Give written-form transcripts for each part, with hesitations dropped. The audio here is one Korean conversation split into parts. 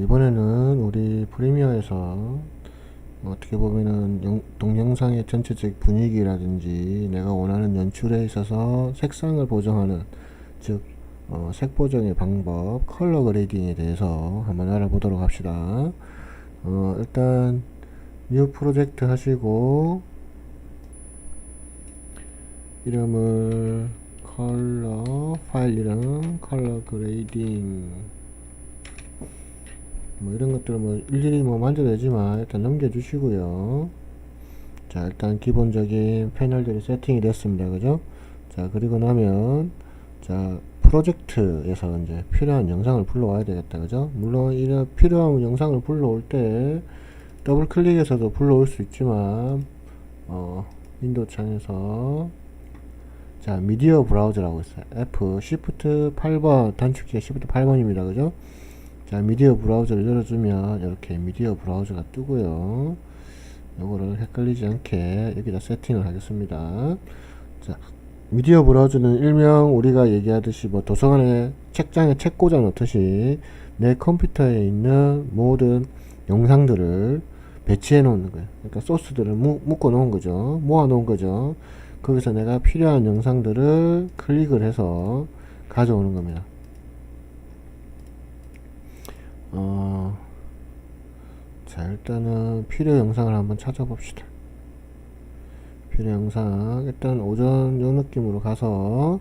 이번에는 우리 프리미어에서 어떻게 보면은 동영상의 전체적 분위기라든지 내가 원하는 연출에 있어서 색상을 보정하는, 즉 색 보정의 방법, 컬러 그레이딩에 대해서 한번 알아보도록 합시다. 일단 뉴 프로젝트 하시고 이름을 컬러, 파일 이름 컬러 그레이딩 뭐 이런 것들은 뭐 일일이 뭐 만져도 되지만 일단 넘겨주시고요. 자, 일단 기본적인 패널들이 세팅이 됐습니다. 그죠? 자, 그리고 나면 자, 프로젝트에서 이제 필요한 영상을 불러와야 되겠다. 그죠? 물론 이런 필요한 영상을 불러올 때 더블 클릭해서도 불러올 수 있지만 윈도우 창에서 자, 미디어 브라우저라고 있어요. F Shift 8번 단축키가 Shift 8번입니다. 그죠? 자, 미디어 브라우저를 열어주면 이렇게 미디어 브라우저가 뜨고요. 요거를 헷갈리지 않게 여기다 세팅을 하겠습니다. 자, 미디어 브라우저는 일명 우리가 얘기하듯이 뭐 도서관에 책장에 책 꽂아 놓듯이 내 컴퓨터에 있는 모든 영상들을 배치해 놓는 거예요. 그러니까 소스들을 묶어 놓은 거죠. 모아 놓은 거죠. 거기서 내가 필요한 영상들을 클릭을 해서 가져오는 겁니다. 자, 일단은 필요 영상을 한번 찾아봅시다. 필요 영상 일단 오전 요 느낌으로 가서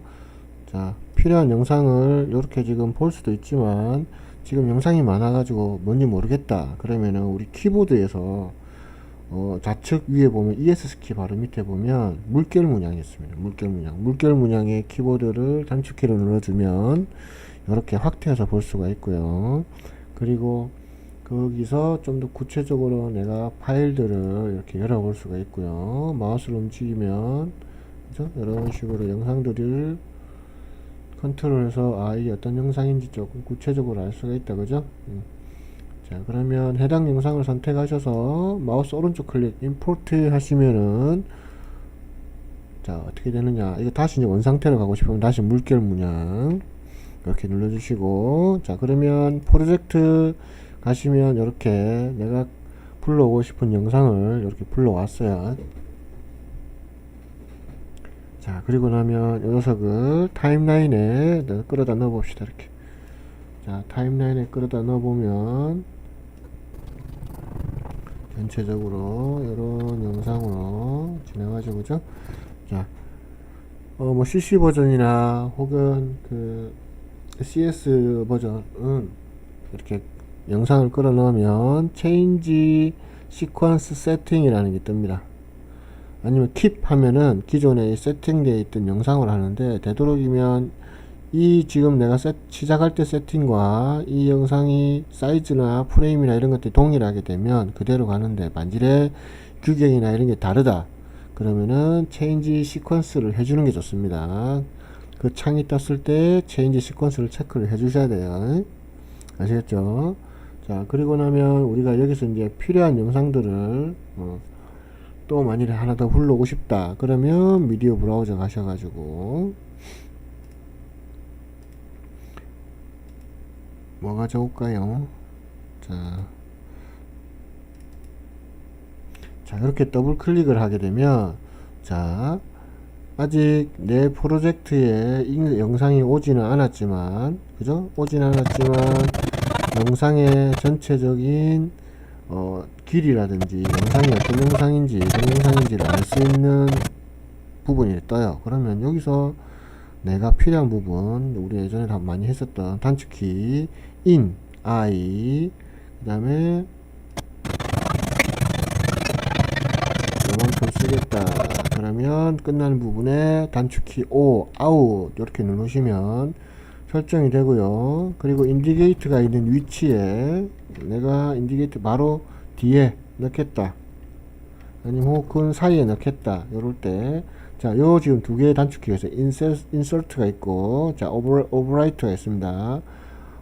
자, 필요한 영상을 이렇게 지금 볼 수도 있지만 지금 영상이 많아가지고 뭔지 모르겠다 그러면은 우리 키보드에서 좌측 위에 보면 ESC 바로 밑에 보면 물결 문양이 있습니다. 물결 문양의 키보드를 단축키를 눌러주면 이렇게 확대해서 볼 수가 있고요. 그리고 거기서 좀 더 구체적으로 내가 파일들을 이렇게 열어볼 수가 있고요. 마우스를 움직이면 그죠? 이런 식으로 영상들을 컨트롤해서 이게 어떤 영상인지 조금 구체적으로 알 수가 있다. 그죠? 자, 그러면 해당 영상을 선택하셔서 마우스 오른쪽 클릭 임포트 하시면은 자, 어떻게 되느냐, 이거 다시 이제 원상태로 가고 싶으면 다시 물결 문양 이렇게 눌러주시고, 자, 그러면 프로젝트 가시면 이렇게 내가 불러오고 싶은 영상을 이렇게 불러왔어요. 자, 그리고 나면 이 녀석을 타임라인에 끌어다 넣어 봅시다. 이렇게. 자, 타임라인에 끌어다 넣어 보면 전체적으로 이런 영상으로 진행하죠. 그죠? 자, 뭐 CC 버전이나 혹은 그 CS 버전은 이렇게 영상을 끌어 넣으면 체인지 시퀀스 세팅이라는 게 뜹니다. 아니면 킵 하면은 기존에 세팅되어 있던 영상을 하는데, 되도록이면 이 지금 내가 시작할 때 세팅과 이 영상이 사이즈나 프레임이나 이런 것들이 동일하게 되면 그대로 가는데, 만일에 규격이나 이런 게 다르다 그러면은 체인지 시퀀스를 해주는 게 좋습니다. 그 창이 떴을 때 체인지 시퀀스를 체크를 해 주셔야 돼요. 아시겠죠? 자, 그리고 나면 우리가 여기서 이제 필요한 영상들을 또 만일에 하나 더 불러오고 싶다 그러면 미디어 브라우저 가셔가지고 뭐가 좋을까요? 자, 이렇게 더블 클릭을 하게 되면 자, 아직 내 프로젝트에 영상이 오지는 않았지만, 그죠? 오지는 않았지만 영상의 전체적인 길이라든지 영상이 어떤 영상인지 어떤 영상인지를 알 수 있는 부분이 떠요. 그러면 여기서 내가 필요한 부분, 우리 예전에 다 많이 했었던 단축키 in, I, 그 다음에 요만큼 쓰겠다 그러면 끝나는 부분에 단축키 O, out 이렇게 누르시면 설정이 되고요. 그리고 인디게이트가 있는 위치에 내가 인디게이트 바로 뒤에 넣겠다 아니면 혹은 사이에 넣겠다 요럴 때, 자, 요 지금 두 개의 단축키가 있어요. 인서트가 있고, 자, 오버라이트가 있습니다.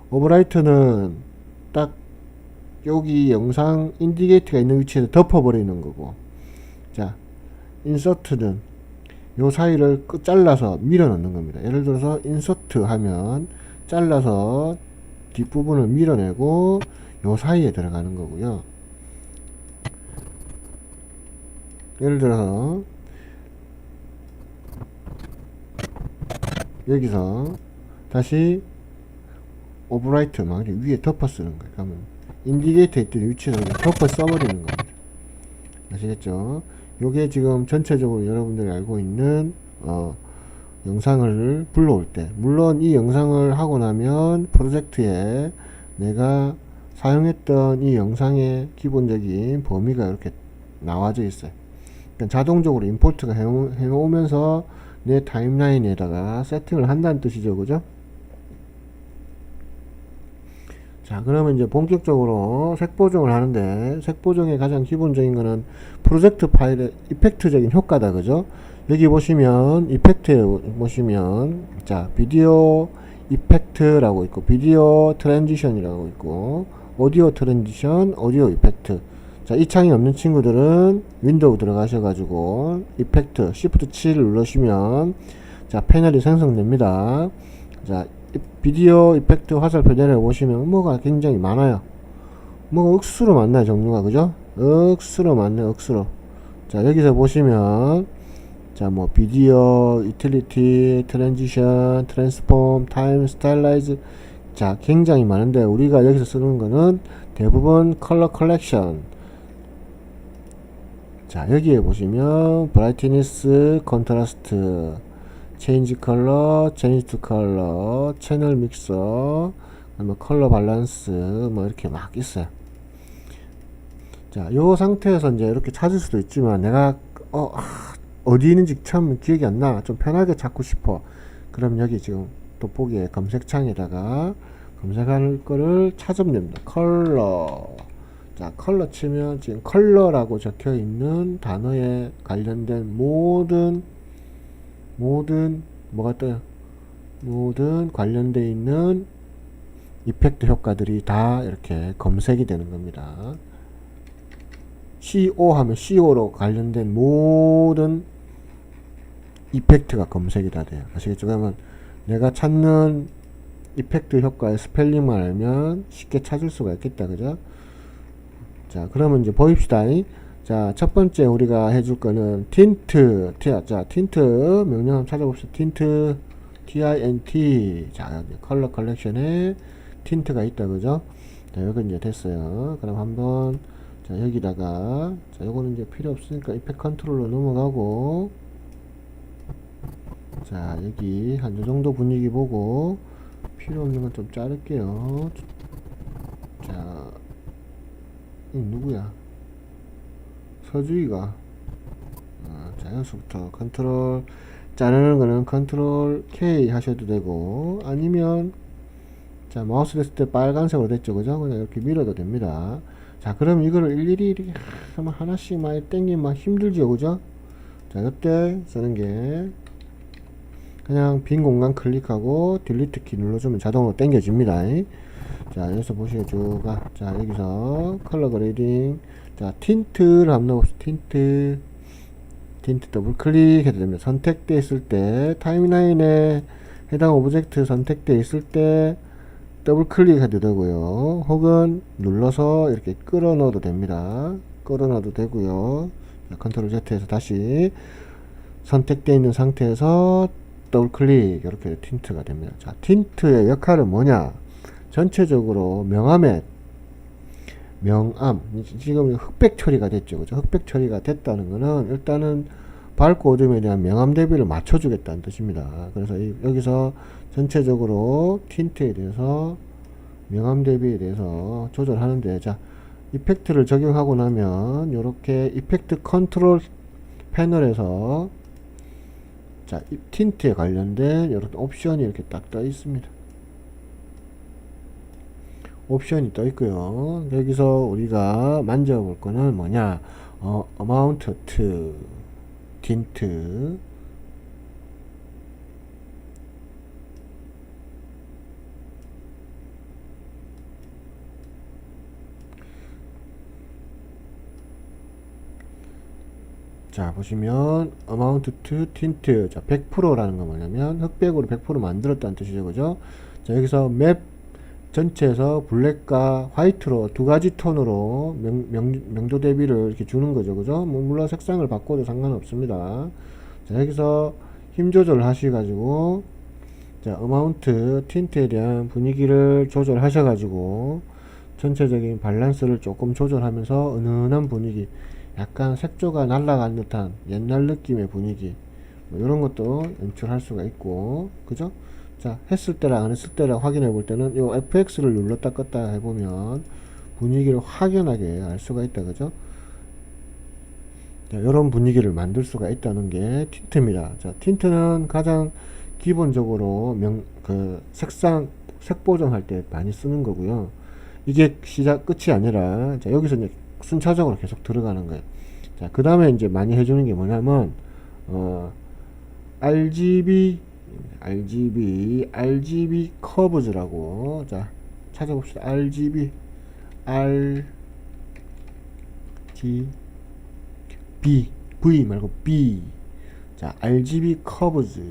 오버라이트는 딱 여기 영상 인디게이트가 있는 위치에서 덮어버리는 거고, 자, 인서트는 요 사이를 잘라서 밀어 넣는 겁니다. 예를 들어서 인서트 하면 잘라서 뒷부분을 밀어내고 요 사이에 들어가는 거고요. 예를 들어서 여기서 다시 오버라이트 막 위에 덮어 쓰는 거예요. 그러면 인디게이터 있던 위치에서 그냥 덮어 써버리는 겁니다. 아시겠죠? 요게 지금 전체적으로 여러분들이 알고 있는 영상을 불러올 때, 물론 이 영상을 하고 나면 프로젝트에 내가 사용했던 이 영상의 기본적인 범위가 이렇게 나와져 있어요. 그러니까 자동적으로 임포트가 해놓으면서 내 타임라인에다가 세팅을 한다는 뜻이죠. 그죠? 자, 그러면 이제 본격적으로 색 보정을 하는데, 색 보정의 가장 기본적인 거는 프로젝트 파일의 이펙트적인 효과다. 그죠? 여기 보시면, 이펙트에 보시면, 자, 비디오 이펙트라고 있고, 비디오 트랜지션이라고 있고, 오디오 트랜지션, 오디오 이펙트. 자, 이 창이 없는 친구들은 윈도우 들어가셔가지고, 이펙트, Shift 7을 누르시면, 자, 패널이 생성됩니다. 자, 비디오 이펙트 화살표 내려보시면 뭐가 굉장히 많아요. 뭐가 억수로 많나요, 종류가. 그죠? 억수로 많네요, 억수로. 자, 여기서 보시면, 자, 뭐, 비디오, 유틸리티, 트랜지션, 트랜스폼, 타임, 스타일라이즈. 자, 굉장히 많은데, 우리가 여기서 쓰는 거는 대부분 컬러 컬렉션. 자, 여기에 보시면, 브라이트니스, 컨트라스트, 체인지 컬러, 체인지 투 컬러, 채널 믹서, 뭐 컬러 밸런스, 뭐 이렇게 막 있어요. 자, 요 상태에서 이제 이렇게 찾을 수도 있지만, 내가 어디 있는지 참 기억이 안 나. 좀 편하게 찾고 싶어. 그럼 여기 지금 돋보기에 검색창에다가 검색할 거를 찾으면 됩니다. 컬러. 자, 컬러 치면 지금 컬러라고 적혀 있는 단어에 관련된 모든 뭐가 떠요? 모든 관련되어 있는 이펙트 효과들이 다 이렇게 검색이 되는 겁니다. CO 하면 CO로 관련된 모든 이펙트가 검색이 다 돼요. 아시겠죠? 그러면 내가 찾는 이펙트 효과의 스펠링만 알면 쉽게 찾을 수가 있겠다. 그죠? 자, 그러면 이제 보입시다. 자, 첫 번째 우리가 해줄 거는 틴트. 자, 틴트 명령 한번 찾아봅시다. 틴트, TINT. 자, 컬러 컬렉션에 틴트가 있다. 그죠? 자, 여기 이제 됐어요. 그럼 한번, 자, 여기다가, 자, 요거는 이제 필요 없으니까 이펙트 컨트롤로 넘어가고, 자, 여기 한 요 정도 분위기 보고, 필요 없는 건 좀 자를게요. 자, 이 누구야? 서주희가. 자, 여기서부터 컨트롤, 자르는 거는 컨트롤 K 하셔도 되고, 아니면, 자, 마우스 됐을 때 빨간색으로 됐죠. 그죠? 그냥 이렇게 밀어도 됩니다. 자, 그럼 이거를 일일이 이렇게 하나씩 많이 땡기면 막 힘들죠. 그죠? 자, 이때 쓰는 게, 그냥 빈 공간 클릭하고 딜리트 키 눌러주면 자동으로 땡겨집니다. 자, 여기서 보시면 쭉 가. 자, 여기서 컬러 그레이딩. 자, 틴트를 한번 넣어봅시다. 틴트 더블 클릭해도 됩니다. 선택되어 있을 때, 타임라인에 해당 오브젝트 선택되어 있을 때, 더블 클릭해도 되고요. 혹은 눌러서 이렇게 끌어 넣어도 됩니다. 끌어 넣어도 되고요. 컨트롤 Z에서 다시 선택되어 있는 상태에서 더블 클릭, 이렇게 틴트가 됩니다. 자, 틴트의 역할은 뭐냐? 전체적으로 명암, 지금 흑백 처리가 됐죠. 그죠? 흑백 처리가 됐다는 거는 일단은 밝고 어둠에 대한 명암 대비를 맞춰주겠다는 뜻입니다. 그래서 여기서 전체적으로 틴트에 대해서 명암 대비에 대해서 조절하는데, 자, 이펙트를 적용하고 나면 이렇게 이펙트 컨트롤 패널에서 자, 틴트에 관련된 이런 옵션이 이렇게 딱 떠 있습니다. 옵션이 떠 있고요. 여기서 우리가 만져볼 거는 뭐냐? amount to tint. 자, 보시면 amount to tint. 자, 100%라는 건 뭐냐면 흑백으로 100% 만들었다는 뜻이죠. 그죠? 자, 여기서 맵 전체에서 블랙과 화이트로 두 가지 톤으로 명도 대비를 이렇게 주는 거죠. 그죠? 뭐 물론 색상을 바꿔도 상관없습니다. 자, 여기서 힘 조절을 하셔가지고, 자, 어마운트, 틴트에 대한 분위기를 조절하셔가지고, 전체적인 밸런스를 조금 조절하면서 은은한 분위기, 약간 색조가 날아간 듯한 옛날 느낌의 분위기, 뭐 이런 것도 연출할 수가 있고, 그죠? 자, 했을 때랑 안 했을 때랑 확인해 볼 때는 요 FX를 눌렀다 껐다 해보면 분위기를 확연하게 알 수가 있다. 그죠? 자, 이런 분위기를 만들 수가 있다는 게 틴트입니다. 자, 틴트는 가장 기본적으로 색 보정할 때 많이 쓰는 거고요. 이게 끝이 아니라, 자, 여기서 이제 순차적으로 계속 들어가는 거예요. 자, 그 다음에 이제 많이 해주는 게 뭐냐면, RGB 커브즈라고, 자, 찾아봅시다. RGB, V 말고 B. 자, RGB 커브즈.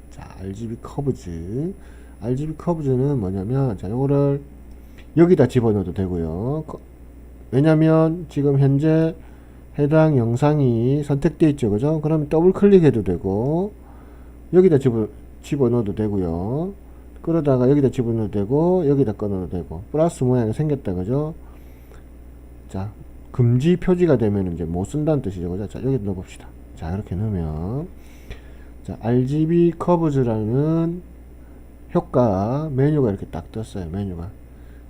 자, RGB 커브즈는 뭐냐면, 자, 요거를 여기다 집어넣어도 되고요. 왜냐면 지금 현재 해당 영상이 선택되어 있죠. 그죠? 그럼 더블 클릭해도 되고, 여기다 집어넣어도 되고요. 그러다가 여기다 집어넣어도 되고, 여기다 꺼넣어도 되고, 플러스 모양이 생겼다. 그죠? 자, 금지 표지가 되면 이제 못 쓴다는 뜻이죠. 그죠? 자, 여기 넣어봅시다. 자, 이렇게 넣으면, 자, RGB 커브즈라는 효과 메뉴가 이렇게 딱 떴어요. 메뉴가.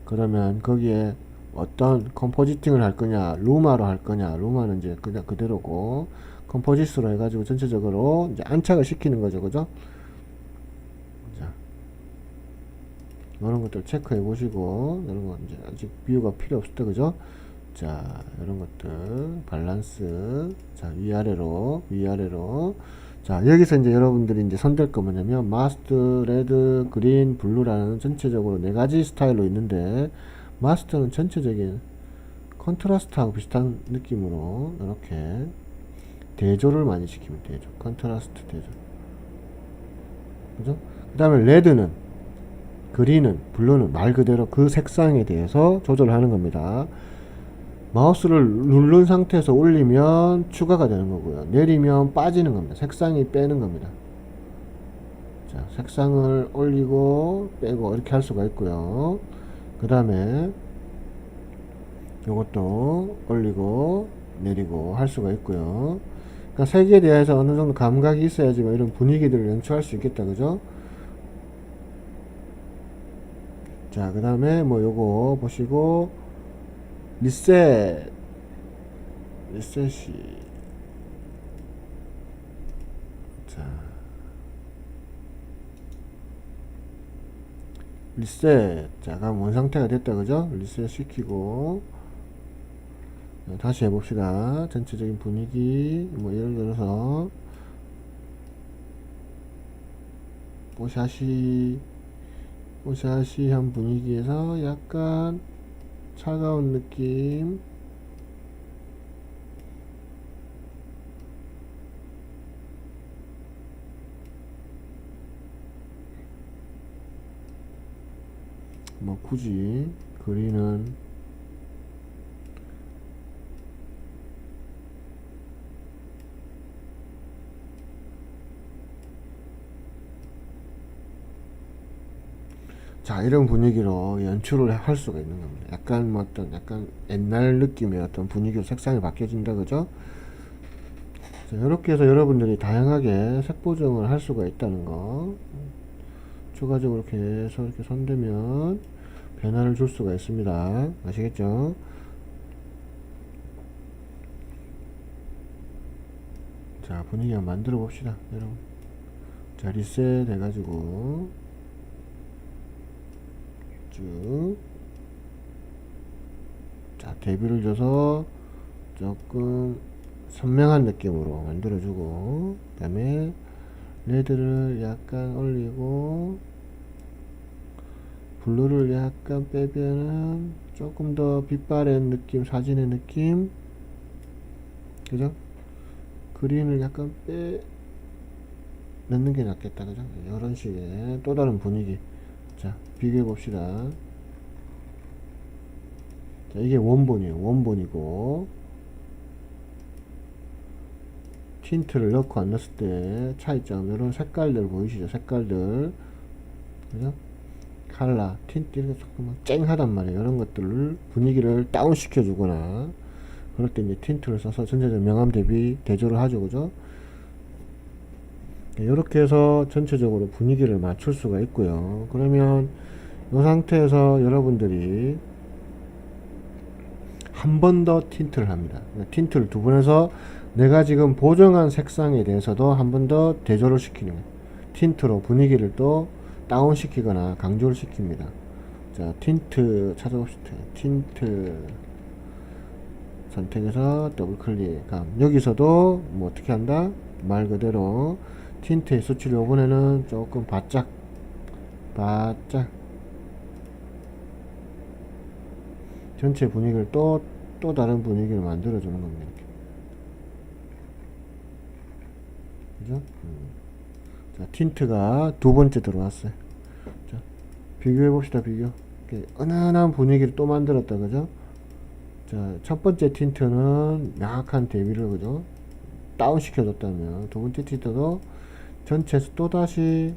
그러면 거기에 어떤 컴포지팅을 할 거냐, 루마로 할 거냐, 루마는 이제 그냥 그대로고, 컴포지스로 해가지고 전체적으로 이제 안착을 시키는 거죠. 그죠? 자, 이런 것들 체크해 보시고, 이런 거 이제 아직 비유가 필요 없을 때, 그죠? 자, 이런 것들, 밸런스, 자, 위아래로. 자, 여기서 이제 여러분들이 이제 손댈 거 뭐냐면, 마스트, 레드, 그린, 블루라는 전체적으로 네 가지 스타일로 있는데, 마스터는 전체적인 컨트라스트하고 비슷한 느낌으로 이렇게 대조를 많이 시키면 되죠. 컨트라스트 대조. 그죠? 그 다음에 레드는, 그린은, 블루는 말 그대로 그 색상에 대해서 조절하는 겁니다. 마우스를 누른 상태에서 올리면 추가가 되는 거고요. 내리면 빠지는 겁니다. 색상이 빼는 겁니다. 자, 색상을 올리고 빼고 이렇게 할 수가 있고요. 그 다음에 요것도 올리고 내리고 할 수가 있고요. 그러니까 색에 대해서 어느 정도 감각이 있어야지 뭐 이런 분위기들을 연출할 수 있겠다. 그죠? 자, 그 다음에 뭐 요거 보시고 리셋이, 자, 리셋. 자, 그럼 원 상태가 됐다. 그죠? 리셋 시키고 다시 해봅시다. 전체적인 분위기, 뭐 예를 들어서 뽀샤시한 분위기에서 약간 차가운 느낌, 뭐 굳이 그리는 자, 이런 분위기로 연출을 할 수가 있는 겁니다. 약간 뭐 어떤 약간 옛날 느낌의 어떤 분위기로 색상이 바뀌어진다. 그죠? 자, 이렇게 해서 여러분들이 다양하게 색 보정을 할 수가 있다는 거. 추가적으로 이렇게 해서 이렇게 손대면 변화를 줄 수가 있습니다. 아시겠죠? 자, 분위기 한번 만들어 봅시다, 여러분. 자, 리셋 해가지고 쭉, 자, 대비를 줘서 조금 선명한 느낌으로 만들어주고, 그 다음에 레드를 약간 올리고 블루를 약간 빼면은 조금 더 빛바랜 느낌, 사진의 느낌, 그죠? 그린을 약간 넣는 게 낫겠다. 그죠? 이런 식의 또 다른 분위기. 자, 비교해 봅시다. 자, 이게 원본이에요. 원본이고, 틴트를 넣고 안 넣었을 때 차이점, 이런 색깔들 보이시죠? 색깔들. 그죠? 칼라, 틴트, 이렇게 조금 쨍하단 말이에요. 이런 것들을 분위기를 다운 시켜주거나, 그럴 때 이제 틴트를 써서 전체적 명암 대비 대조를 하죠. 그죠? 이렇게 해서 전체적으로 분위기를 맞출 수가 있고요. 그러면 이 상태에서 여러분들이 한 번 더 틴트를 합니다. 틴트를 두 번 해서 내가 지금 보정한 색상에 대해서도 한 번 더 대조를 시키는 거예요. 틴트로 분위기를 또 다운 시키거나 강조를 시킵니다. 자, 틴트 찾아봅시다. 틴트 선택해서 더블 클릭. 여기서도 뭐 어떻게 한다? 말 그대로 틴트의 수치를 이번에는 조금 바짝 전체 분위기를 또 다른 분위기를 만들어주는 겁니다. 이렇게. 그죠? 자, 틴트가 두 번째 들어왔어요. 자, 비교해 봅시다. 비교. 이렇게 은은한 분위기를 또 만들었다. 그죠? 자, 첫 번째 틴트는 약한 대비를, 그죠? 다운 시켜줬다면, 두 번째 틴트도 전체에서 또다시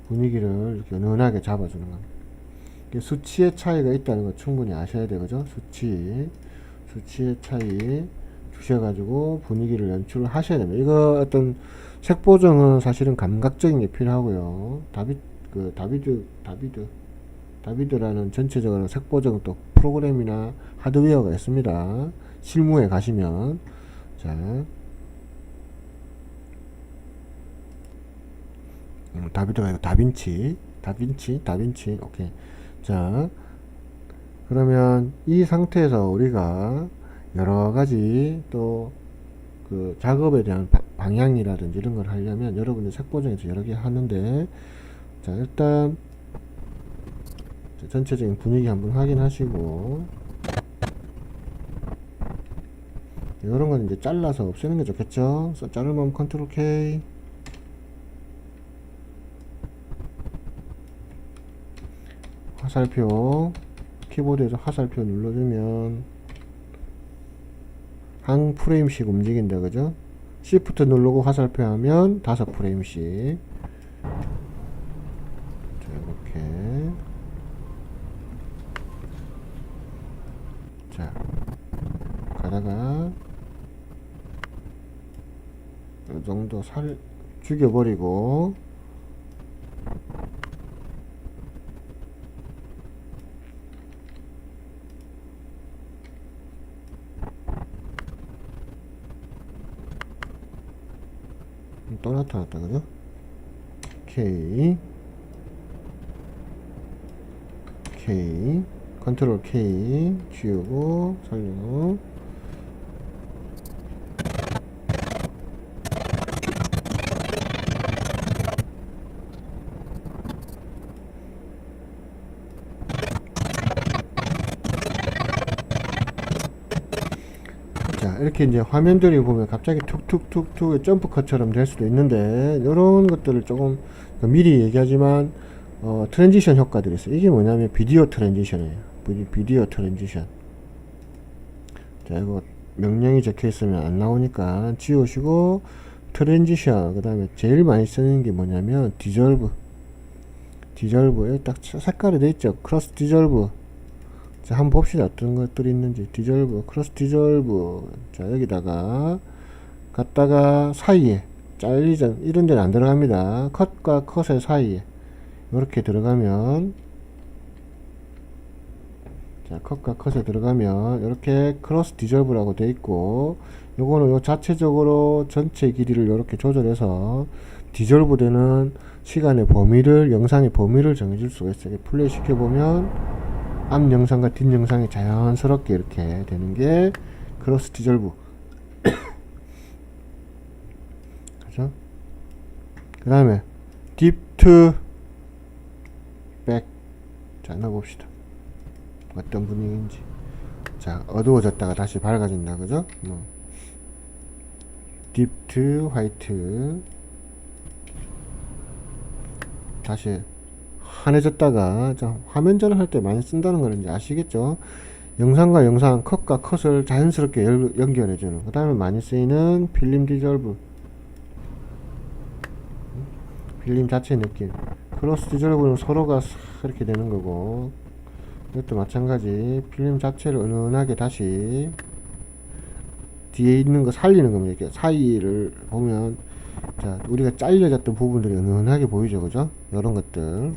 분위기를 이렇게 은은하게 잡아주는 겁니다. 수치의 차이가 있다는 거 충분히 아셔야 되죠. 수치의 차이 주셔가지고 분위기를 연출을 하셔야 됩니다. 이거 어떤 색 보정은 사실은 감각적인 게 필요하고요. 다비드라는 전체적으로 색 보정 또 프로그램이나 하드웨어가 있습니다. 실무에 가시면. 자, 다비드가 아니고 다빈치. 오케이. 자, 그러면 이 상태에서 우리가 여러 가지 또 그 작업에 대한 방향이라든지 이런 걸 하려면 여러분들 색 보정에서 여러 개 하는데, 자, 일단 전체적인 분위기 한번 확인하시고, 이런 건 이제 잘라서 없애는 게 좋겠죠. 자르면 컨트롤 K. 화살표, 키보드에서 화살표 눌러주면 한 프레임씩 움직인다. 그죠? Shift 누르고 화살표 하면 5프레임씩. 자, 이렇게. 자, 가다가 이 정도 죽여버리고, 또 나타났다. 그죠? K 컨트롤 K 지우고 살려. 자, 이렇게 이제 화면들이 보면 갑자기 툭툭툭툭 점프 컷처럼 될 수도 있는데, 이런 것들을 조금 미리 얘기하지만 트랜지션 효과들이 있어요. 이게 뭐냐면 비디오 트랜지션이에요. 비디오 트랜지션. 자, 이거 명령이 적혀 있으면 안 나오니까 지우시고, 트랜지션, 그 다음에 제일 많이 쓰는 게 뭐냐면 디졸브에 딱 색깔이 돼 있죠. 크로스 디졸브. 자, 한번 봅시다. 어떤 것들이 있는지. 디졸브, 크로스 디졸브. 자, 여기다가 갖다가 사이에 잘리전 이런 데는 안 들어갑니다. 컷과 컷의 사이에 이렇게 들어가면, 자, 컷과 컷에 들어가면 이렇게 크로스 디졸브라고 돼 있고, 요거는 요 자체적으로 전체 길이를 이렇게 조절해서 디졸브 되는 시간의 범위를, 영상의 범위를 정해줄 수가 있어요. 플레이 시켜보면 앞 영상과 뒷 영상이 자연스럽게 이렇게 되는 게 크로스 디졸브. 그죠? 그 다음에 딥 투 백. 자, 넣어봅시다. 어떤 분위기인지. 자, 어두워졌다가 다시 밝아진다. 그죠? 딥 투 화이트. 다시 환해졌다가, 자, 화면 전환할 때 많이 쓴다는 걸 이제 아시겠죠? 영상과 영상, 컷과 컷을 자연스럽게 연결해주는, 그 다음에 많이 쓰이는 필름 디졸브, 필름 자체 느낌. 크로스 디졸브는 서로가 이렇게 되는 거고, 이것도 마찬가지. 필름 자체를 은은하게 다시 뒤에 있는 거 살리는 겁니다. 이렇게 사이를 보면, 자, 우리가 잘려졌던 부분들이 은은하게 보이죠, 그죠? 이런 것들.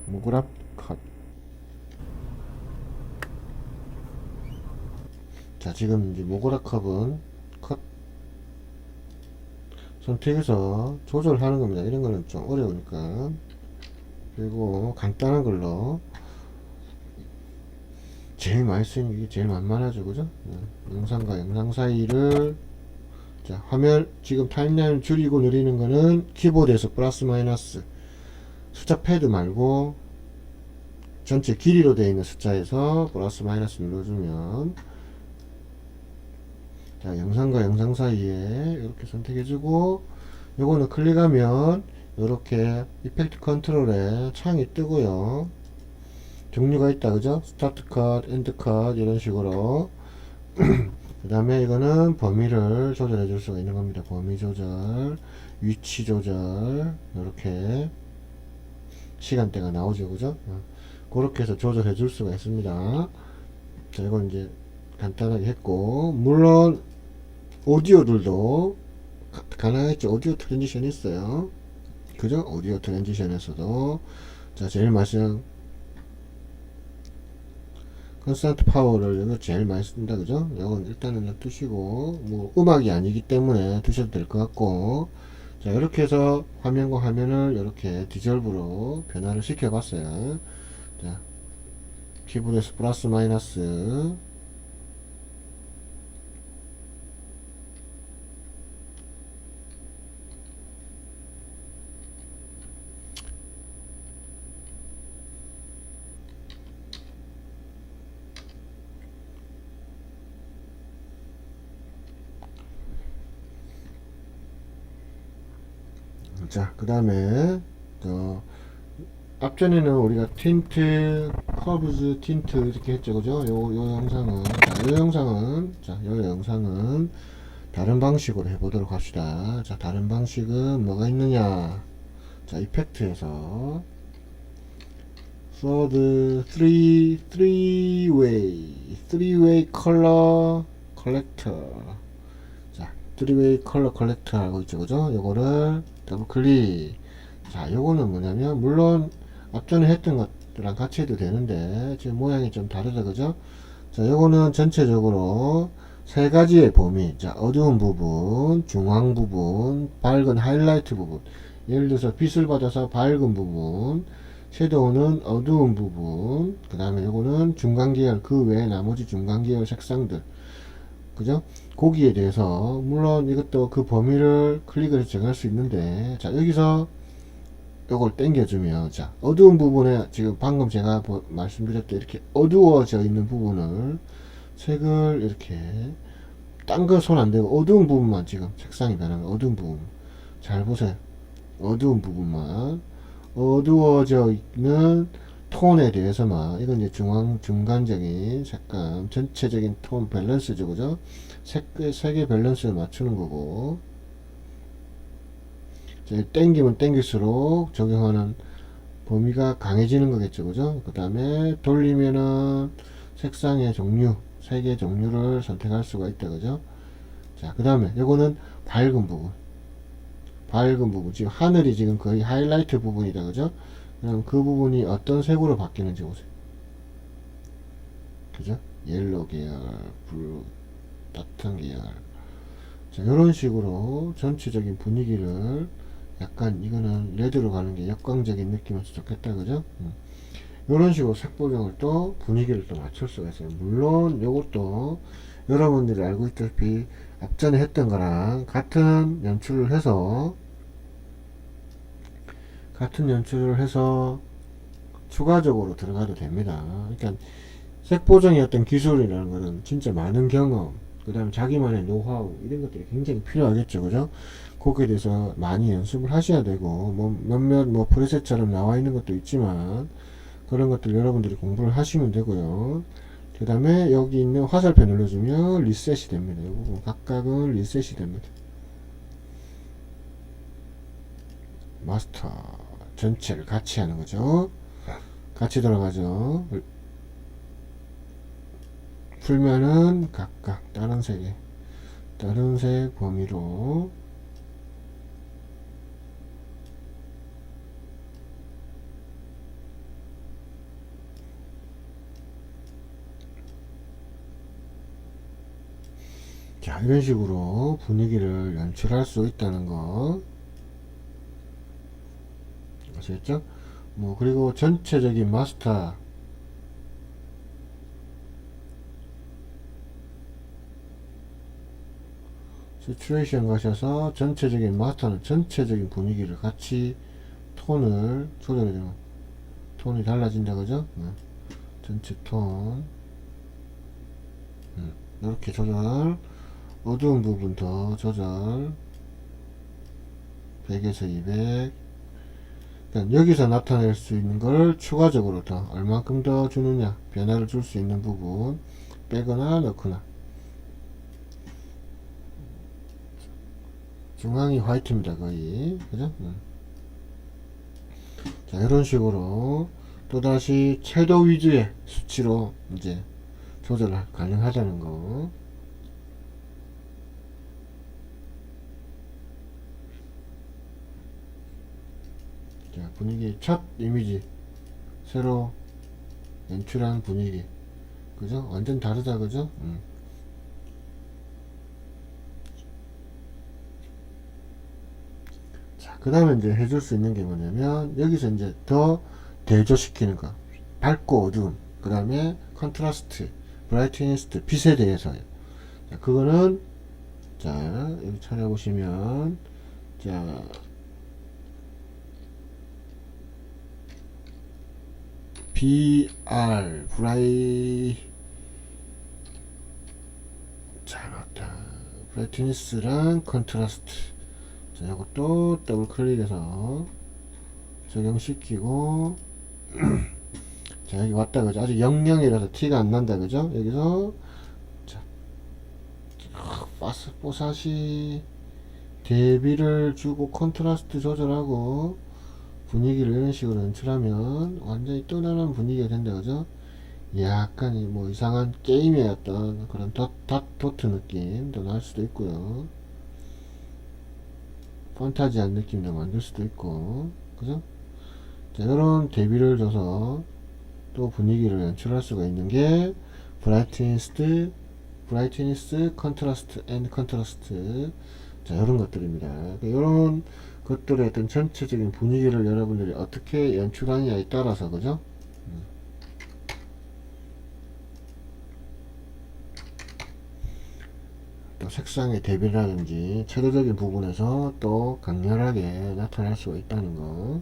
모그랍 컷. 자, 지금 이제 모그랍 컷은 컷 선택해서 조절하는 겁니다. 이런 거는 좀 어려우니까. 그리고 간단한 걸로 제일 많이 쓰이는 게 제일 만만하죠, 그죠? 영상과 영상 사이를, 자, 화면 지금 타임라인 줄이고 늘리는 거는 키보드에서 플러스 마이너스, 숫자 패드 말고 전체 길이로 되어 있는 숫자에서 플러스 마이너스 눌러주면, 자, 영상과 영상 사이에 이렇게 선택해주고, 요거는 클릭하면 이렇게 이펙트 컨트롤에 창이 뜨고요. 종류가 있다, 그죠? 스타트 컷, 엔드 컷, 이런 식으로. 그 다음에 이거는 범위를 조절해 줄 수가 있는 겁니다. 범위 조절, 위치 조절, 이렇게 시간대가 나오죠, 그죠? 그렇게 해서 조절해 줄 수가 있습니다. 자, 이건 이제 간단하게 했고, 물론 오디오들도 가능하겠죠. 오디오 트랜지션 있어요, 그죠? 오디오 트랜지션에서도, 자, 제일 마지막 컨스턴트 파워를 여기 제일 많이 쓴다, 그죠? 이건 일단은 두시고, 뭐 음악이 아니기 때문에 두셔도 될 것 같고, 자, 이렇게 해서 화면과 화면을 이렇게 디졸브로 변화를 시켜 봤어요. 자, 키보드에서 플러스 마이너스, 자, 그 다음에 앞전에는 우리가 틴트, 커브즈, 틴트 이렇게 했죠, 그죠? 요 영상은, 자, 요 영상은, 자, 요 영상은 다른 방식으로 해보도록 합시다. 자, 다른 방식은 뭐가 있느냐? 자, 이펙트에서 third three-way color collector. 자, three-way color collector 하고 있죠, 그죠? 요거를 더블 클릭. 자, 요거는 뭐냐면, 물론 앞전에 했던 것들랑 같이 해도 되는데 지금 모양이 좀 다르다, 그죠? 자, 요거는 전체적으로 세 가지의 범위. 자, 어두운 부분, 중앙 부분, 밝은 하이라이트 부분. 예를 들어서 빛을 받아서 밝은 부분, 섀도우는 어두운 부분, 그 다음에 요거는 중간 계열, 그 외에 나머지 중간 계열 색상들, 그죠? 거기에 대해서 물론 이것도 그 범위를 클릭을 해서 정할 수 있는데, 자, 여기서 요걸 당겨주면, 자, 어두운 부분에 지금 방금 제가 말씀드렸던 이렇게 어두워져 있는 부분을 색을 이렇게 딴 거 손 안 대고 어두운 부분만 지금 색상이 변하면 어두운 부분 잘 보세요. 어두운 부분만, 어두워져 있는 톤에 대해서만, 이건 이제 중간적인 색감, 전체적인 톤 밸런스죠, 그죠? 색의 밸런스를 맞추는 거고, 땡기면 땡길수록 적용하는 범위가 강해지는 거겠죠, 그죠? 그 다음에 돌리면은 색상의 종류, 색의 종류를 선택할 수가 있다, 그죠? 자, 그 다음에 이거는 밝은 부분. 밝은 부분. 지금 하늘이 지금 거의 하이라이트 부분이다, 그죠? 그럼 그 부분이 어떤 색으로 바뀌는지 보세요. 그죠? 옐로우 계열, 블루, 같은 계열. 자, 이런 식으로 전체적인 분위기를 약간, 이거는 레드로 가는 게 역광적인 느낌이어서 좋겠다, 그죠? 이런 식으로 색 보정을 또 분위기를 또 맞출 수가 있어요. 물론 이것도 여러분들이 알고 있다시피 앞전에 했던 거랑 같은 연출을 해서 추가적으로 들어가도 됩니다. 그러니까 색 보정의 어떤 기술이라는 거는 진짜 많은 경험, 그 다음에 자기만의 노하우 이런 것들이 굉장히 필요하겠죠. 그죠? 거기에 대해서 많이 연습을 하셔야 되고 뭐 몇몇 뭐 프레셋처럼 나와 있는 것도 있지만 그런 것들 여러분들이 공부를 하시면 되고요. 그 다음에 여기 있는 화살표 눌러주면 리셋이 됩니다. 이 부분 각각은 리셋이 됩니다. 마스터 전체를 같이 하는 거죠. 같이 들어가죠. 풀면은 각각 다른 색의 다른 색 범위로 자, 이런 식으로 분위기를 연출할 수 있다는 거 아시겠죠? 뭐 그리고 전체적인 마스터 시츄에이션 가셔서 전체적인 마스터는 전체적인 분위기를 같이 톤을 조절해 주면 톤이 달라진다 그죠? 전체 톤 이렇게 조절 어두운 부분 더 조절 100에서 200 여기서 나타낼 수 있는 걸 추가적으로 더 얼만큼 더 주느냐 변화를 줄 수 있는 부분 빼거나 넣거나 중앙이 화이트입니다 거의 그죠? 자 이런 식으로 또다시 채도 위주의 수치로 이제 조절 가능하다는 거 자, 분위기 첫 이미지 새로 연출한 분위기 그죠? 완전 다르다 그죠? 자, 그 다음에 이제 해줄 수 있는 게 뭐냐면 여기서 이제 더 대조시키는 거 밝고 어두움 그 다음에 컨트라스트 브라이트니스트 빛에 대해서요. 자, 그거는 자 여기 찾아보시면 자 BR 브라이 잘 맞다 브라이트니스랑 컨트라스트 자 이것도 더블 클릭해서 적용시키고 자 여기 왔다 그죠 아직 00이라서 티가 안 난다 그죠 여기서 자 뽀사시 대비를 주고 컨트라스트 조절하고 분위기를 이런 식으로 연출하면 완전히 또 다른 분위기가 된다 그죠 약간 뭐 이상한 게임의 어떤 그런 도트 느낌도 날 수도 있고요 판타지한 느낌도 만들 수도 있고 그죠 자 이런 대비를 줘서 또 분위기를 연출할 수가 있는 게 브라이트니스 컨트라스트 앤 컨트라스트 자 이런 것들입니다 이런 것들의 어떤 전체적인 분위기를 여러분들이 어떻게 연출하느냐에 따라서 그죠 또 색상의 대비라든지 체도적인 부분에서 또 강렬하게 나타날 수가 있다는 거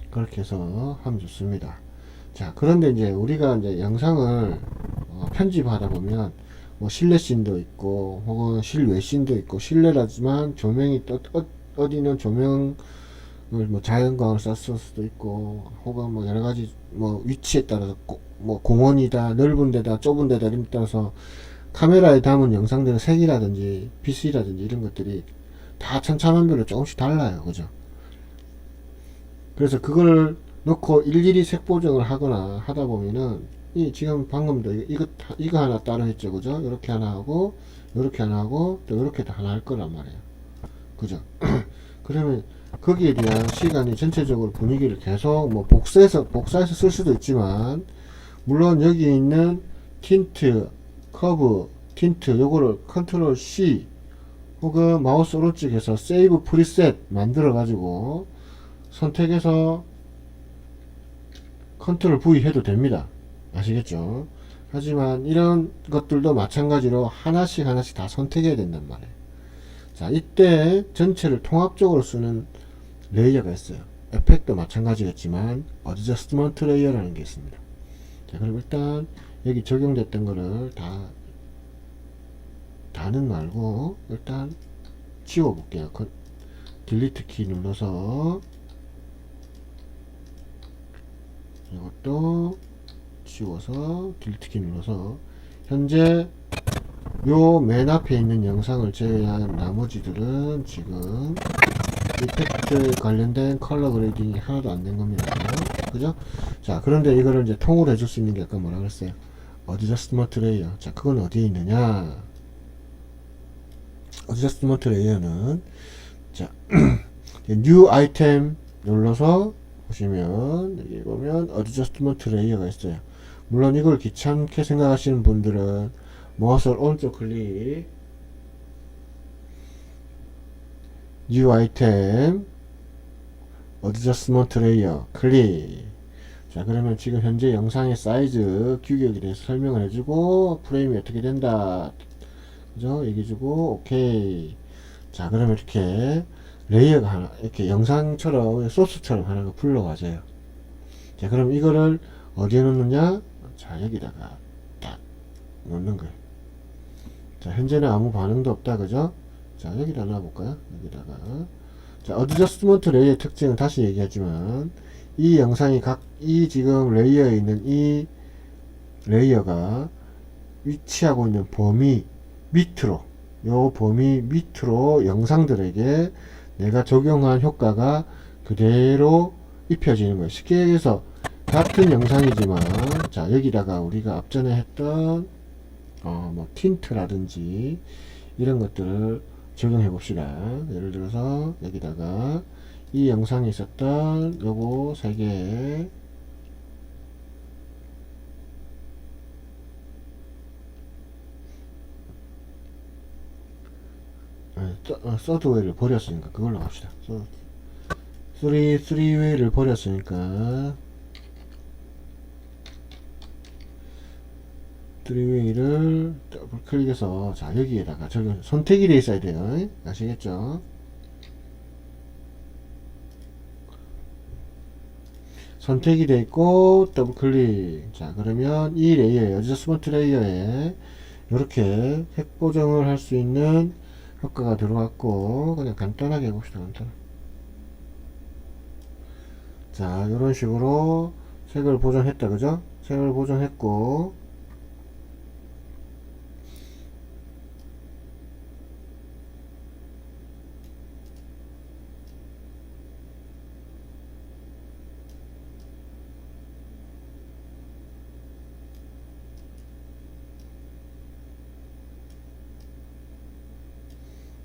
그렇게 해서 하면 좋습니다 자 그런데 이제 우리가 이제 영상을 편집하다 보면 뭐 실내 씬도 있고 혹은 실외 씬도 있고 실내라지만 조명이 또 어디는 조명을 뭐 자연광을 쐈을 수도 있고 혹은 뭐 여러가지 뭐 위치에 따라서 뭐 공원이다 넓은 데다 좁은 데다 이런 데 따라서 카메라에 담은 영상들의 색이라든지 빛이라든지 이런 것들이 다 천차만별로 조금씩 달라요 그죠 그래서 그걸 놓고 일일이 색 보정을 하거나 하다 보면은 이 지금 방금도 이거 하나 따로 했죠 그죠 이렇게 하나 하고 이렇게 하나 하고 또 이렇게 하나 할 거란 말이에요 그죠 그러면 거기에 대한 시간이 전체적으로 분위기를 계속 뭐 복사해서 쓸 수도 있지만 물론 여기 있는 틴트 커브 틴트 요거를 컨트롤 C 혹은 마우스 오른쪽에서 세이브 프리셋 만들어 가지고 선택해서 컨트롤 V 해도 됩니다 아시겠죠 하지만 이런 것들도 마찬가지로 하나씩 다 선택해야 된단 말이에요 자 이때 전체를 통합적으로 쓰는 레이어가 있어요 에펙도 마찬가지겠지만 어드저스트먼트 레이어라는 게 있습니다 자 그럼 일단 여기 적용됐던 거를 다는 말고 일단 지워 볼게요. 딜리트 키 눌러서 이것도 지워서 딜리트 키 눌러서 현재 요 맨 앞에 있는 영상을 제외한 나머지들은 지금 이펙트 관련된 컬러 그레이딩이 하나도 안 된 겁니다. 그죠? 자, 그런데 이거를 이제 통으로 해줄 수 있는 게 아까 뭐라 그랬어요? 어드저스트먼트 레이어. 자, 그건 어디에 있느냐? 어드저스트먼트 레이어는 자, 뉴 아이템 눌러서 보시면 여기 보면 어드저스트먼트 레이어가 있어요. 물론 이걸 귀찮게 생각하시는 분들은 마우스를 오른쪽 클릭, 뉴 아이템, 어드저스트먼트 레이어 클릭. 자, 그러면 지금 현재 영상의 사이즈 규격에 대해서 설명을 해주고 프레임이 어떻게 된다, 그죠? 얘기해주고 오케이. 자, 그러면 이렇게 레이어가 하나, 이렇게 영상처럼 소스처럼 하나가 불러와져요. 자, 그럼 이거를 어디에 놓느냐? 자, 여기다가 딱 놓는 거예요. 자, 현재는 아무 반응도 없다, 그죠? 자, 여기다 놔볼까요? 여기다가. 자, 어드저스트먼트 레이어의 특징은 다시 얘기하지만, 이 영상이 이 지금 레이어에 있는 이 레이어가 위치하고 있는 범위 밑으로, 요 범위 밑으로 영상들에게 내가 적용한 효과가 그대로 입혀지는 거예요. 쉽게 얘기해서, 같은 영상이지만, 자, 여기다가 우리가 앞전에 했던, 뭐, 틴트라든지, 이런 것들을 적용해 봅시다. 예를 들어서, 여기다가, 이 영상에 있었던 요거 3개, 서드웨이를 버렸으니까 그걸로 갑시다. 3웨이를 버렸으니까 3웨이를 더블 클릭해서 자, 여기에다가 적용, 선택이 되어 있어야 돼요. 아시겠죠? 선택이 되어 있고 더블 클릭. 자, 그러면 이 레이어에, 어드저스먼트 레이어에 이렇게 색 보정을 할 수 있는 효과가 들어왔고, 그냥 간단하게 해봅시다. 자, 이런 식으로 색을 보정했다, 그죠? 색을 보정했고,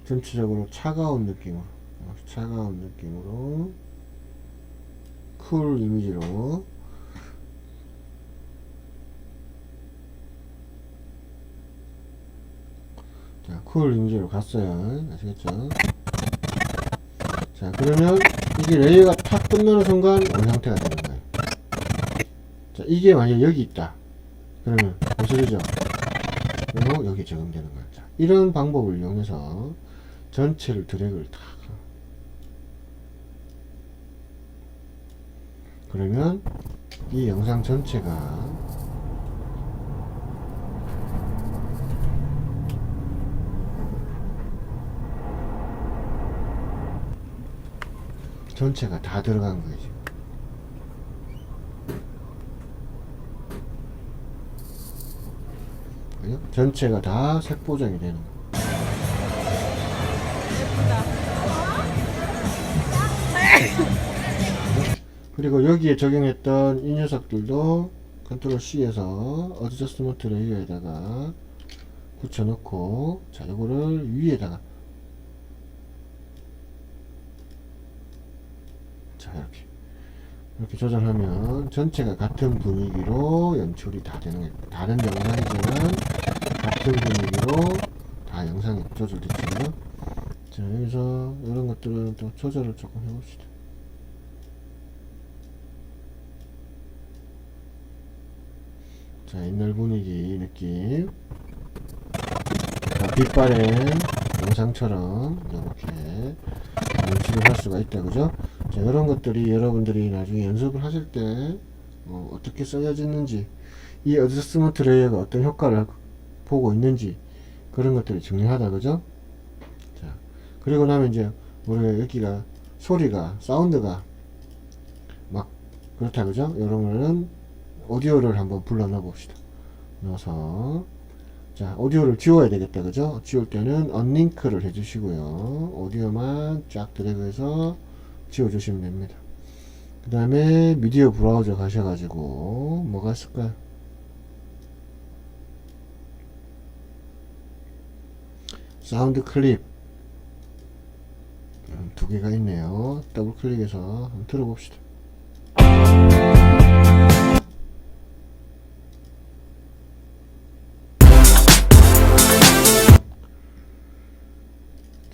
전체적으로 차가운 느낌으로 쿨 이미지로 자, 쿨 이미지로 갔어요. 아시겠죠? 자, 그러면 이게 레이어가 탁 끝나는 순간 어느 상태가 되는 거예요. 자, 이게 만약 여기 있다, 그러면 보시죠. 그리고 여기 적용되는 거예요. 자, 이런 방법을 이용해서 전체를 드래그를 탁, 그러면 이 영상 전체가 다 들어간 거예요. 지금 전체가 다 색 보정이 되는 거예요. 그리고 여기에 적용했던 이 녀석들도 컨트롤 C에서 어드저스트먼트 레이어에다가 붙여놓고, 자, 요거를 위에다가, 자, 이렇게 조정하면 전체가 같은 분위기로 연출이 다 되는 거예요. 다른 영상이지만 같은 분위기로 다 영상이 조절됐죠. 자, 여기서 이런 것들은 또 조절을 조금 해봅시다. 자, 옛날 분위기 느낌, 빛바랜 영상처럼 이렇게 연출을 할 수가 있다, 그죠? 자, 이런 것들이 여러분들이 나중에 연습을 하실 때 어떻게 써야지는지, 이 어드저스먼트 레이어가 어떤 효과를 보고 있는지 그런 것들이 중요하다, 그죠? 자, 그리고 나면 이제 우리가 여기가 소리가, 사운드가 막 그렇다, 그죠? 이러면은 오디오를 한번 불러 넣어 봅시다. 넣어서 자, 오디오를 지워야 되겠다, 그죠? 지울 때는 언링크를 해주시고요. 오디오만 쫙 드래그해서 지워주시면 됩니다. 그 다음에 미디어 브라우저 가셔가지고 뭐가 있을까요? 사운드 클립 두 개가 있네요. 더블 클릭해서 한번 들어봅시다.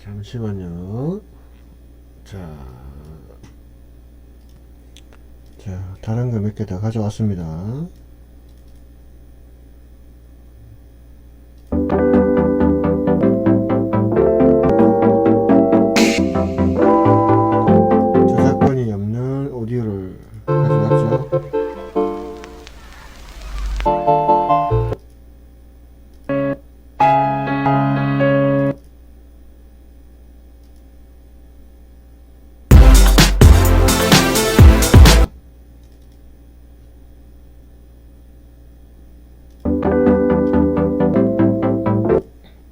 잠시만요. 자, 다른 거 몇 개 더 가져왔습니다. 저작권이 없는 오디오를 가져왔죠.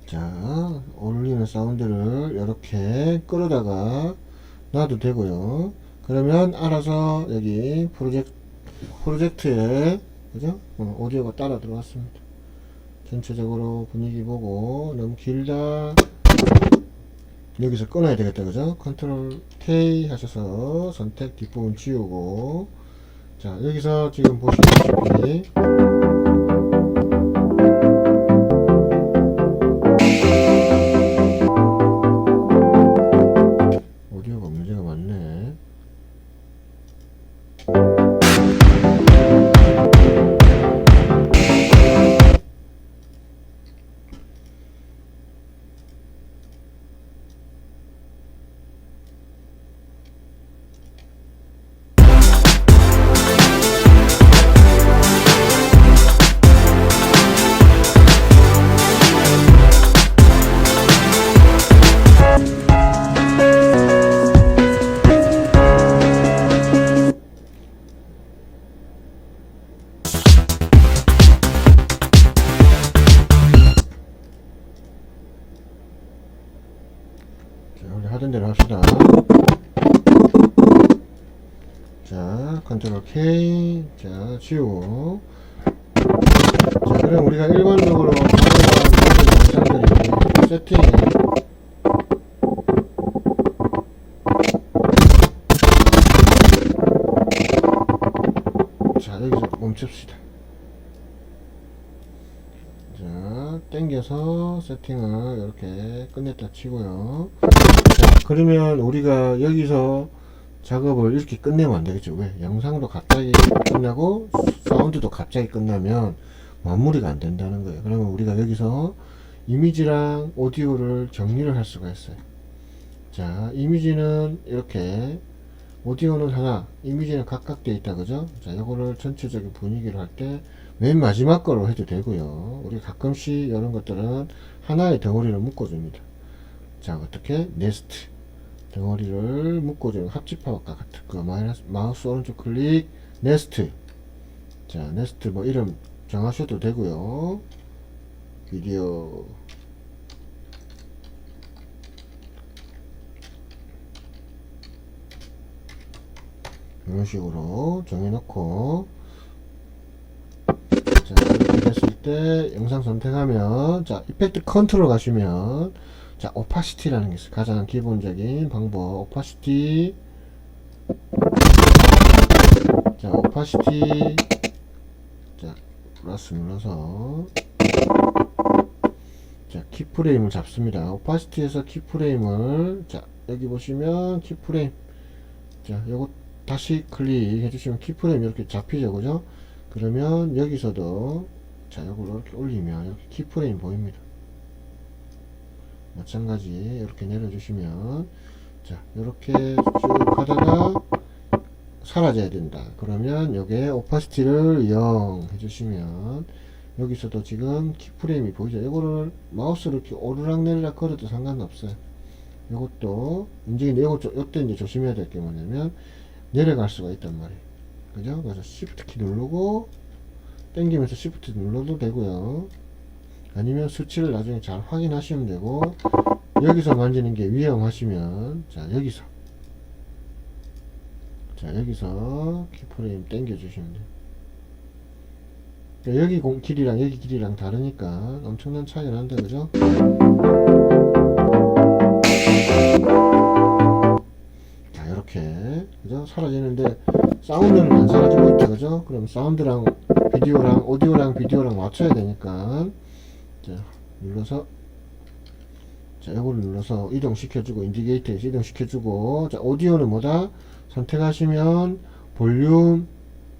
자, 어울리는 사운드를 이렇게 끌어다가 놔도 되고요. 그러면 알아서 여기 프로젝트에 그죠? 오디오가 따라 들어왔습니다. 전체적으로 분위기 보고 너무 길다 여기서 끊어야 되겠다, 그죠? 컨트롤 K 하셔서 선택 뒷부분 지우고 자, 여기서 지금 보시다시피 오디오가 문제가 많네. 자, 우리 하던 대로 합시다. 자, 컨트롤 K. 자, 지우고. 자, 그럼 우리가 일반적으로 사용하는 영상들이 세팅. 자, 여기서 멈춥시다. 자, 당겨서 세팅을 이렇게 끝냈다 치고요. 자, 그러면 우리가 여기서 작업을 이렇게 끝내면 안 되겠죠. 왜? 영상도 갑자기 끝나고 사운드도 갑자기 끝나면 마무리가 안 된다는 거예요. 그러면 우리가 여기서 이미지랑 오디오를 정리를 할 수가 있어요. 자, 이미지는 이렇게, 오디오는 하나, 이미지는 각각 되어 있다, 그죠? 자, 요거를 전체적인 분위기를 할 때 맨 마지막 거로 해도 되고요. 우리 가끔씩 이런 것들은 하나의 덩어리를 묶어줍니다. 자, 어떻게? 네스트. 덩어리를 묶어주는 합집합과 같은 거. 마우스 오른쪽 클릭, 네스트. 자, 네스트 뭐 이름 정하셔도 되고요. 비디오. 이런 식으로 정해놓고 자, 이렇게 됐을 때 영상 선택하면 자, 이펙트 컨트롤 가시면 자, 오파시티라는 게 있어요. 가장 기본적인 방법. 오파시티. 자, 오파시티. 자, 플러스 눌러서 자, 키프레임을 잡습니다. 오파시티에서 키프레임을 자, 여기 보시면 키프레임. 자, 요거 다시 클릭해 주시면 키프레임 이렇게 잡히죠, 그죠? 그러면 여기서도 자, 요걸 이렇게 올리면 이렇게 키프레임 보입니다. 마찬가지 이렇게 내려주시면 자, 이렇게 쭉 하다가 사라져야 된다. 그러면 여기에 오파시티를 0 해주시면 여기서도 지금 키프레임이 보이죠? 이거를 마우스를 이렇게 오르락내리락 걸어도 상관없어요. 이것도 움직이는데 요때 이제 조심해야 될 게 뭐냐면 내려갈 수가 있단 말이에요. 그죠? 그래서 Shift 키 누르고 당기면서 Shift 눌러도 되고요. 아니면 수치를 나중에 잘 확인하시면 되고, 여기서 만지는 게 위험하시면 여기서 키프레임 당겨 주시면 돼요. 그러니까 여기 길이랑 여기 길이랑 다르니까 엄청난 차이가 난다. 그죠? 자, 이렇게 그죠? 사라지는데 사운드는 안 사라지고 있다. 그죠? 그럼 사운드랑 비디오랑 오디오랑 비디오랑 맞춰야 되니까, 자, 눌러서, 자, 이걸 눌러서 이동시켜주고, 인디게이터에서 이동시켜주고, 자, 오디오는 뭐다? 선택하시면 볼륨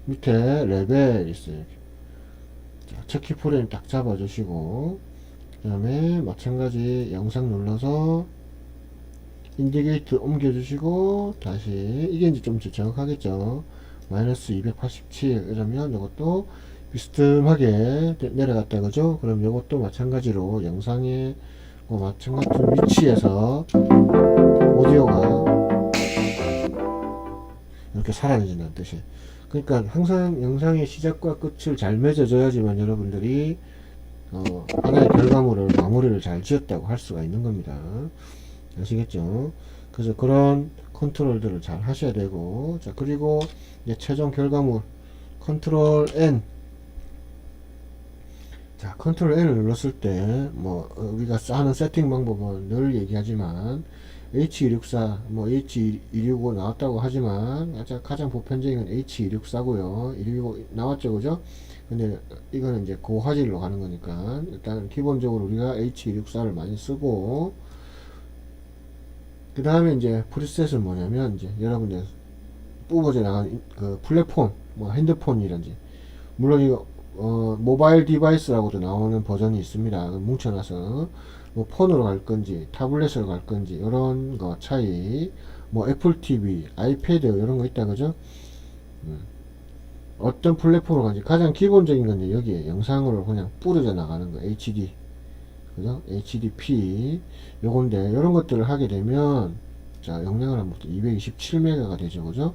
밑에 레벨 있어요. 자, 첫 키프레임 딱 잡아주시고, 그 다음에 마찬가지 영상 눌러서 인디게이트 옮겨주시고, 다시 이게 이제 좀 정확하겠죠. 마이너스 287 이러면 이것도 비스듬하게 내려갔다. 그죠? 그럼 이것도 마찬가지로 영상에 마찬가지 위치에서 오디오가 이렇게 사라진다는 뜻이에요. 그러니까 항상 영상의 시작과 끝을 잘 맺어줘야지만 여러분들이 하나의 결과물을 마무리를 잘 지었다고 할 수가 있는 겁니다. 아시겠죠? 그래서 그런 컨트롤들을 잘 하셔야 되고, 자, 그리고 이제 최종 결과물 컨트롤 N. 자, 컨트롤 N을 눌렀을 때 뭐 우리가 하는 세팅 방법은 늘 얘기하지만 H264 뭐 H265 나왔다고 하지만 가장 보편적인 건 H264고요. 265 나왔죠, 그죠? 근데 이거는 이제 고화질로 가는 거니까 일단 기본적으로 우리가 H264를 많이 쓰고, 그 다음에 이제 프리셋은 뭐냐면 이제 여러분들 뽑아져 나간 그 플랫폼, 뭐 핸드폰이란지, 물론 이거 모바일 디바이스라고도 나오는 버전이 있습니다. 뭉쳐놔서 뭐 폰으로 갈 건지 타블렛으로 갈 건지 이런 거 차이, 뭐 애플 TV, 아이패드 이런 거 있다. 그죠? 어떤 플랫폼으로 가는지 가장 기본적인 건 여기에 영상으로 그냥 뿌려져 나가는 거 HD, 그죠? HDP 요건데, 이런 것들을 하게 되면 자, 용량을 한번 227메가가 되죠. 그죠?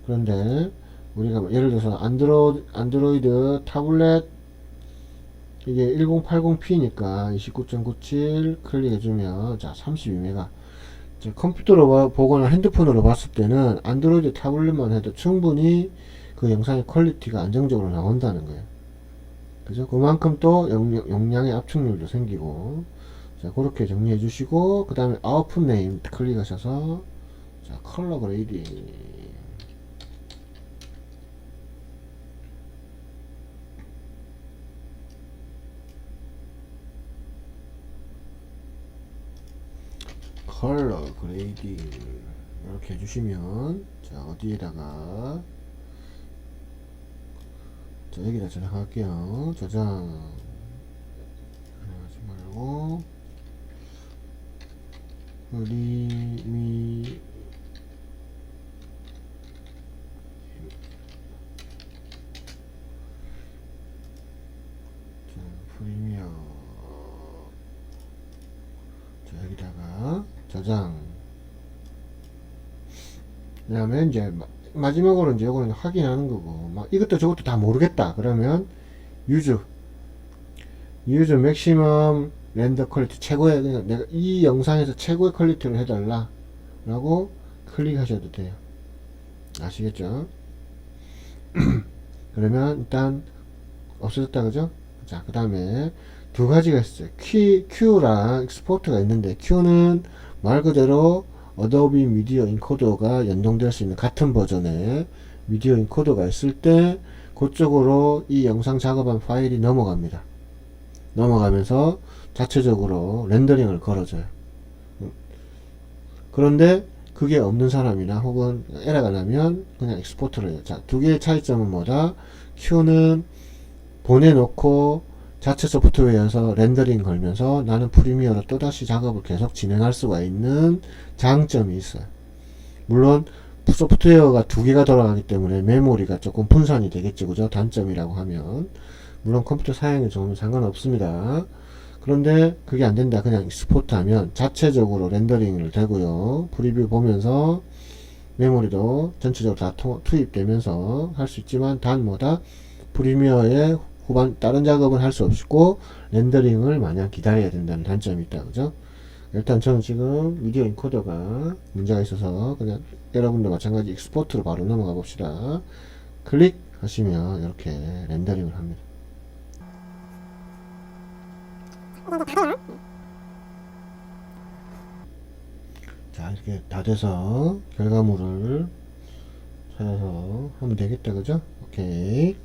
그런데 우리가 예를 들어서 안드로이드 타블렛 이게 1080p니까 29.97 클릭해주면 자 32메가. 컴퓨터로 보거나 핸드폰으로 봤을 때는 안드로이드 타블렛만 해도 충분히 그 영상의 퀄리티가 안정적으로 나온다는 거예요. 그죠? 그만큼 또 용량의 압축률도 생기고. 자, 그렇게 정리해 주시고, 그 다음에 아웃풋 네임 클릭하셔서, 자, 컬러 그레이딩. 컬러 그레이딩 이렇게 해주시면, 자, 어디에다가, 자, 여기다 저장할게요. 저장 하지 말고 프리미 프리미어, 자, 여기다가 저장. 그 다음에 이제 마지막으로 이제 이거는 확인하는 거고, 막 이것도 저것도 다 모르겠다 그러면 유즈 맥시멈 렌더 퀄리티 최고의, 그러니까 내가 이 영상에서 최고의 퀄리티를 해달라 라고 클릭하셔도 돼요. 아시겠죠? 그러면 일단 없어졌다. 그죠? 자, 그 다음에 두 가지가 있어요. Q랑 익스포트가 있는데, Q는 말 그대로 어도비 미디어 인코더가 연동될 수 있는 같은 버전의 미디어 인코더가 있을 때 그쪽으로 이 영상 작업한 파일이 넘어갑니다. 넘어가면서 자체적으로 렌더링을 걸어줘요. 그런데 그게 없는 사람이나 혹은 에러가 나면 그냥 익스포트를 해요. 자, 두 개의 차이점은 뭐다? Q는 보내놓고 자체 소프트웨어에서 렌더링 걸면서 나는 프리미어로 또다시 작업을 계속 진행할 수가 있는 장점이 있어요. 물론 소프트웨어가 두 개가 돌아가기 때문에 메모리가 조금 분산이 되겠죠. 그죠? 단점이라고 하면. 물론 컴퓨터 사양이 좋으면 상관없습니다. 그런데 그게 안 된다. 그냥 익스포트 하면 자체적으로 렌더링을 되고요. 프리뷰 보면서 메모리도 전체적으로 다 투입되면서 할 수 있지만 단 뭐다? 프리미어에 후반 다른 작업은 할 수 없고 렌더링을 마냥 기다려야 된다는 단점이 있다. 그죠? 일단 저는 지금 미디어 인코더가 문제가 있어서 그냥 여러분도 마찬가지 익스포트로 바로 넘어가 봅시다. 클릭하시면 이렇게 렌더링을 합니다. 자, 이렇게 다 돼서 결과물을 찾아서 하면 되겠다. 그죠? 오케이.